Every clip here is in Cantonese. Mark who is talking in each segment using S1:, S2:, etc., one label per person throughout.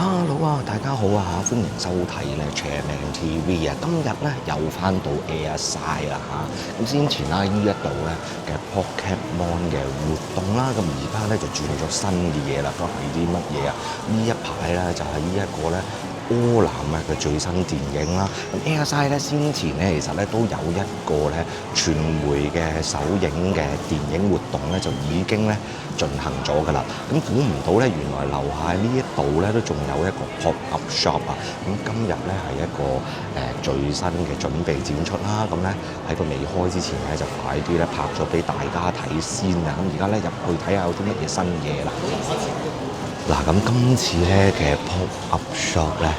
S1: Hello 啊，大家好啊，歡迎收睇咧 Chairman TV 啊！今日咧又翻到 Airside 啦嚇，咁先前啦呢一度咧嘅 Pokemon 嘅活動啦，咁而家咧就轉咗新嘅嘢啦，都係啲乜嘢啊？呢一排咧就係呢一個咧柯南啊嘅最新電影啦。咁 Airside 咧先前咧其實咧都有一個咧傳媒嘅首映嘅電影活動咧，就已經咧進行咗㗎啦。咁估唔到咧，原來樓下呢一度咧都仲有一個 pop-up shop 啊！咁今日咧係一個最新嘅準備展出啦。咁咧喺個未開之前咧，就快啲咧拍咗俾大家睇先啊！咁而家咧入去睇下有啲乜嘢新嘢啦。嗱，咁今次咧嘅 pop-up shop 咧，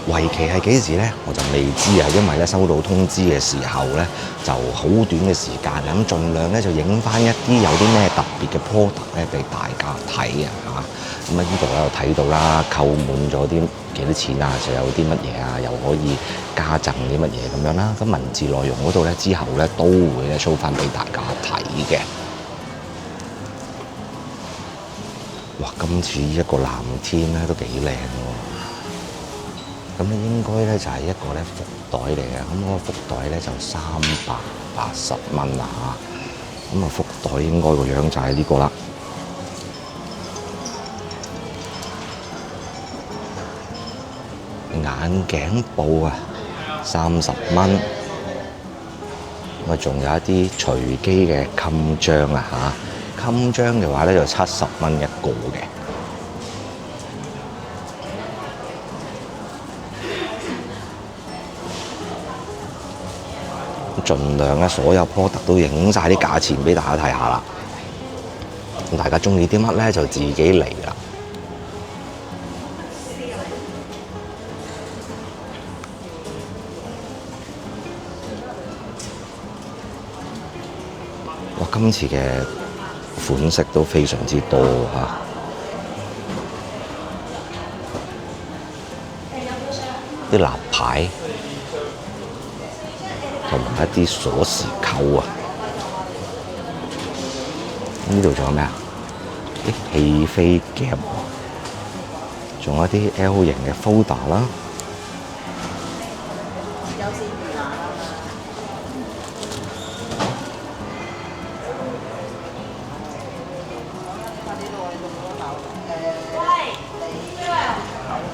S1: 為期係幾時咧？我就未知啊，因為咧收到通知嘅時候咧，就好短嘅時間，咁盡量咧就影翻一啲有啲咩特別嘅 product 咧俾大家睇啊嚇。咁啊呢度咧又睇到啦，購滿咗啲幾多錢啊，就有啲乜嘢啊，又可以加贈啲乜嘢咁樣啦。咁文字內容嗰度咧之後咧都會咧 show 翻俾大家睇嘅。哇！今次呢一個藍天咧都幾靚喎。咁咧應該咧就係一個咧福袋嚟嘅，咁嗰個福袋咧就380蚊啦嚇。咁啊福袋應該個樣就係呢個啦。眼鏡布啊，30蚊。咁啊仲有一啲隨機嘅襟章啊嚇，襟章嘅話咧就70蚊一個嘅。盡量咧所有 product 都影晒啲價錢俾大家睇下啦。咁大家中意啲乜咧就自己嚟啦。哇！今次嘅款式都非常之多嚇。啲立牌同埋一啲鎖匙扣啊！呢度仲有咩啊？啲戲飛夾，仲有一啲 L 型嘅 folder 啦。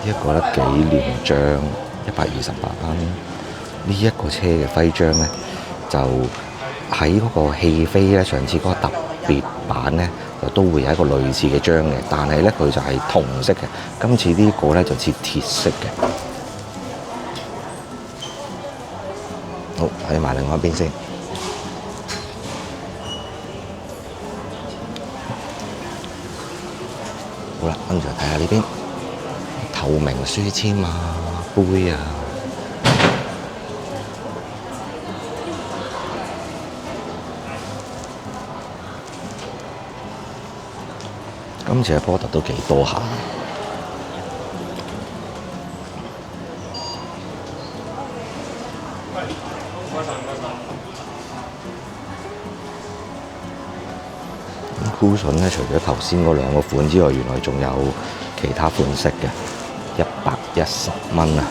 S1: 呢一個咧紀念章128蚊。呢一個車嘅徽章咧，就喺嗰個戲飛咧，上次嗰個特別版咧，就都會有一個類似嘅章嘅，但係咧佢就係銅色嘅。今次呢個咧就似鐵色嘅。好，睇埋另外一邊先。好啦，跟住睇下呢邊透明書籤啊、杯啊。今次嘅 product 都幾多下。cushion 咧，除咗頭先嗰兩個款之外，原來仲有其他款式嘅，110蚊啊！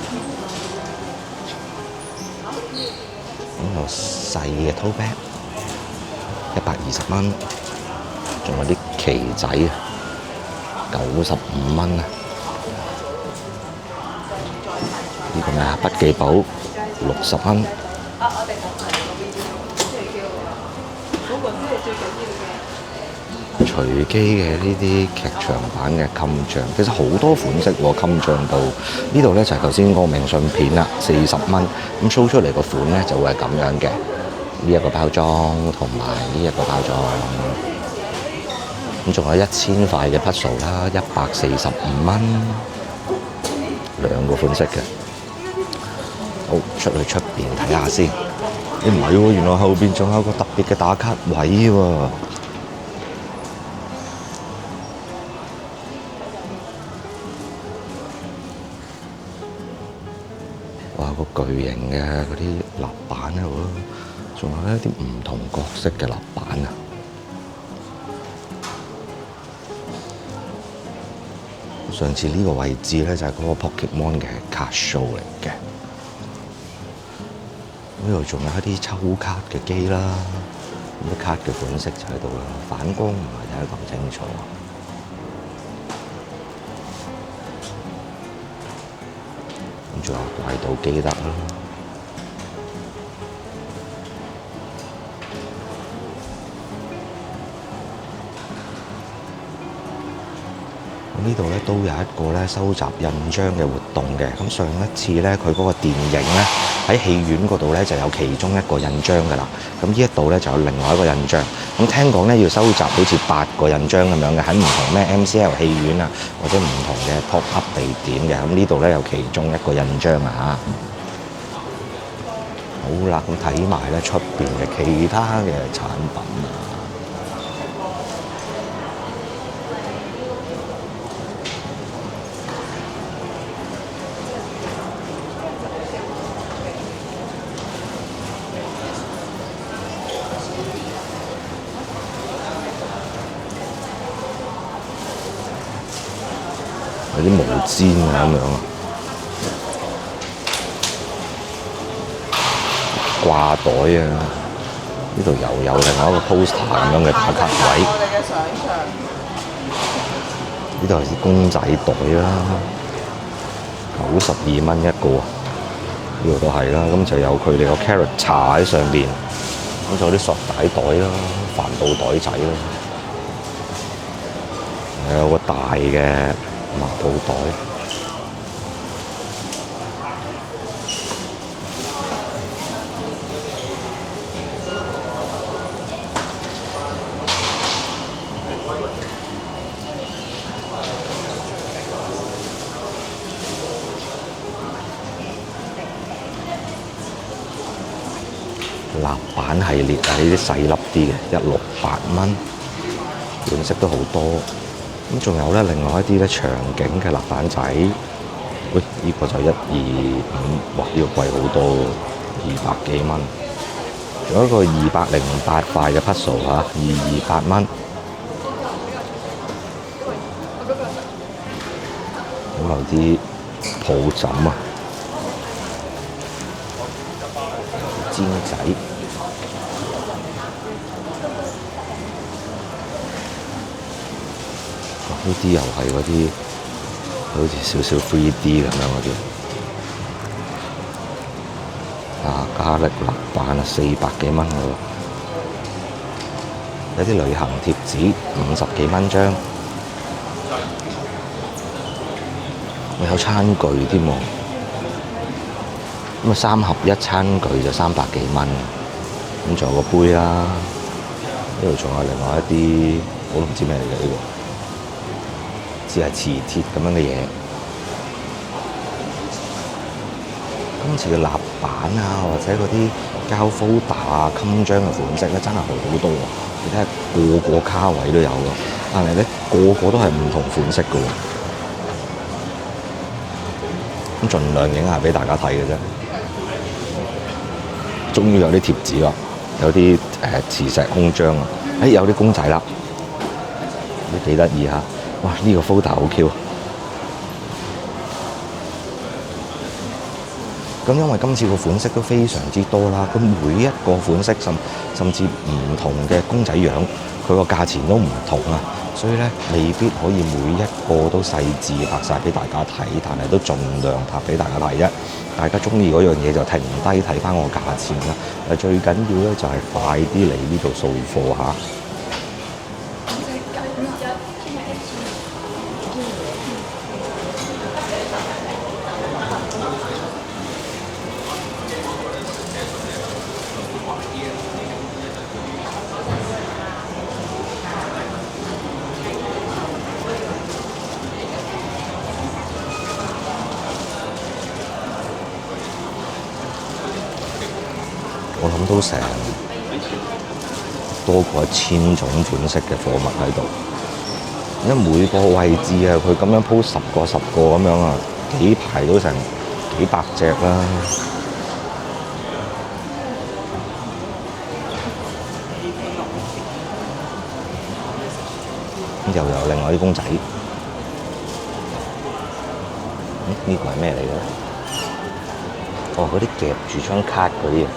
S1: 咁有細嘅 tote bag， 120蚊，仲有啲旗仔啊，95蚊啊！呢個咩啊？筆記簿60蚊。隨機嘅呢啲劇場版嘅襟章，其實好多款式喎，襟章度呢度咧就係頭先嗰個明信片啦，40蚊。咁 show 出嚟個款咧就會係咁樣嘅，呢一個包裝同埋呢一個包裝。咁仲有1000塊嘅 puzzle 啦，145蚊，兩個款式嘅。好，出去出邊睇下先。唔係喎，原來後邊仲有個特別嘅打卡位喎。哇！個巨型嘅嗰啲立板喺度咯，仲有一啲唔同角色嘅立板啊！上次呢個位置咧就係嗰個 Pokemon 嘅卡 show 嚟嘅。呢度仲有一啲抽卡嘅機啦，咁啲卡嘅款式就喺度啦，反光唔係睇得咁清楚。咁仲有怪盜基德啦。呢度咧都有一個咧收集印章嘅活動嘅。咁上一次咧佢嗰個電影咧喺戲院嗰度咧就有其中一個印章㗎啦。咁呢一度咧就有另外一個印章。咁聽講咧要收集好似8個印章咁樣嘅，喺唔同咩 MCL 戲院啊或者唔同嘅 pop up 地點嘅。咁呢度咧有其中一個印章啊。好啦，咁睇埋咧出邊嘅其他嘅產品啊。有啲毛氈啊咁樣啊，掛袋啊，呢度又有另外一個 poster 咁樣嘅打卡位。呢度係啲公仔袋啦，92蚊一個啊，呢度都係啦。咁就有佢哋個 character 喺上邊，咁仲有啲索帶袋啦、帆布袋仔啦，有個大嘅麻布袋，立板系列啊，呢啲細粒啲嘅，168蚊，款式都好多。咁仲有咧，另外一啲咧場景嘅立板仔，喂，呢個就125，哇，呢個貴好多喎，200幾蚊。仲有一個208塊嘅 puzzle 嚇，228蚊。咁有啲抱枕啊，煎仔。呢啲又係嗰啲好似少少 3D 咁樣嗰啲，加力立板啊，400幾蚊喎。有啲旅行貼紙50幾蚊張，有餐具添喎。咁啊3合1餐具就300幾蚊。咁仲有個杯啦，呢度仲有另外一啲我都唔知咩嚟嘅呢個。只係磁鐵咁樣嘅嘢。今次嘅立板啊，或者嗰啲膠 folder 啊、襟章嘅款式咧，真係好多啊！你睇下個個卡位都有咯，但係咧個個都係唔同款式嘅喎。咁盡量影下俾大家睇嘅啫。終於有啲貼紙啦，有啲磁石胸章啊！有啲公仔啦，都幾得意嚇。哇！呢個 folder 好 Q。咁因為今次個款式都非常之多啦，咁每一個款式甚至唔同嘅公仔樣，佢個價錢都唔同啊，所以咧未必可以每一個都細緻拍晒俾大家睇，但係都盡量拍俾大家睇啫。大家中意嗰樣嘢就停低睇翻個價錢啦。最緊要咧就係快啲嚟呢度掃貨嚇。我諗都成多過1000種款式嘅貨物喺度，因為每個位置啊，佢咁樣鋪10個10個咁樣啊，幾排都成幾百隻啦。又有另外啲公仔，呢個係咩嚟嘅咧？哦，嗰啲夾住張卡嗰啲啊！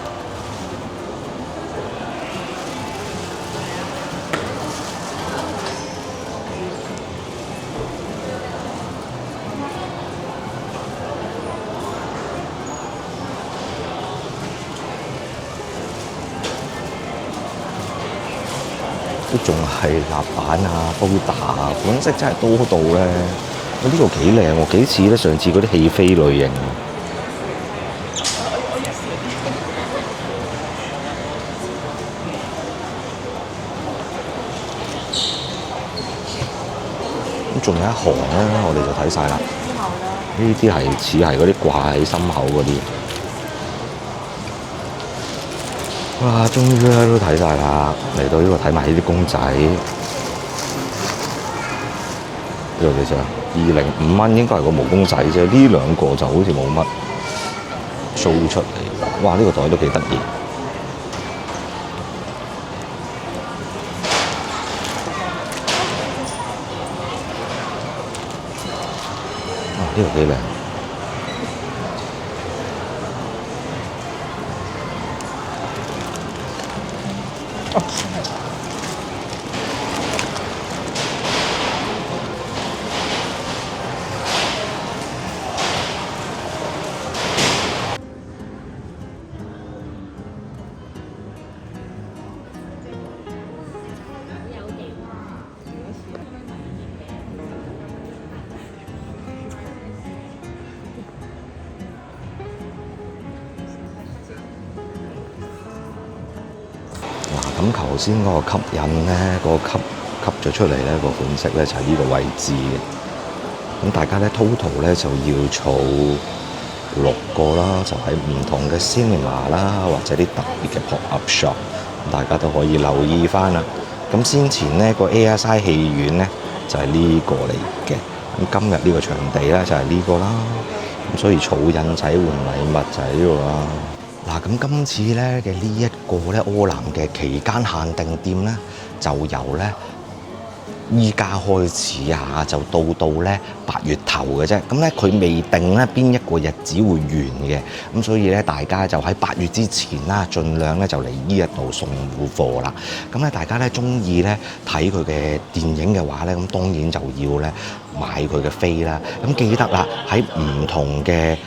S1: 都仲係立板啊、煲打啊，款式真係多到咧。呢個幾靚喎，幾似咧上次嗰啲戲飛類型。咁仲有一行咧，我哋就睇晒啦。呢啲係似係嗰啲掛喺心口嗰啲。哇！終於咧都睇晒啦，嚟到呢個睇埋呢啲公仔。呢度幾錢啊？205蚊應該係個毛公仔啫，呢兩個就好似冇乜 show 出嚟。哇！呢個袋都幾得意。呢個幾靚。咁頭先嗰個吸引咧，嗰個吸咗出嚟咧，個款式咧就係呢個位置嘅。咁大家咧 total 咧就要儲6個啦，就喺唔同嘅 cinema 啦，或者啲特別嘅 pop-up shop，大家都可以留意翻啦。咁先前咧個 ASI 戲院咧就係呢個嚟嘅。咁今日呢個場地咧就係呢個啦。咁所以儲印仔換禮物就係呢個啦。嗱，咁今次咧嘅呢一個咧柯南嘅期間限定店咧，就由咧依家開始啊，就到咧8月頭嘅啫。咁咧佢未定咧邊一個日子會完嘅，咁所以咧大家就喺8月之前啦，盡量咧就嚟呢一度送貨啦。咁咧大家咧中意咧睇佢嘅電影嘅話咧，咁當然就要咧買佢嘅飛啦。咁記得啦，喺唔同嘅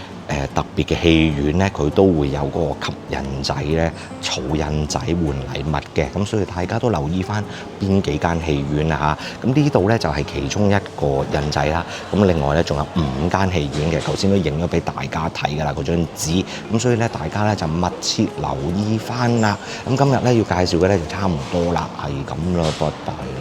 S1: 特別嘅戲院咧，佢都會有嗰個吸印仔咧、儲印仔換禮物嘅，咁所以大家都留意翻邊幾間戲院啊嚇。咁呢度咧就係其中一個印仔啦。咁另外咧仲有5間戲院嘅，頭先都影咗俾大家睇㗎啦嗰張紙。咁所以咧大家咧就密切留意翻啦。咁今日咧要介紹嘅咧就差唔多啦，係咁啦，拜拜。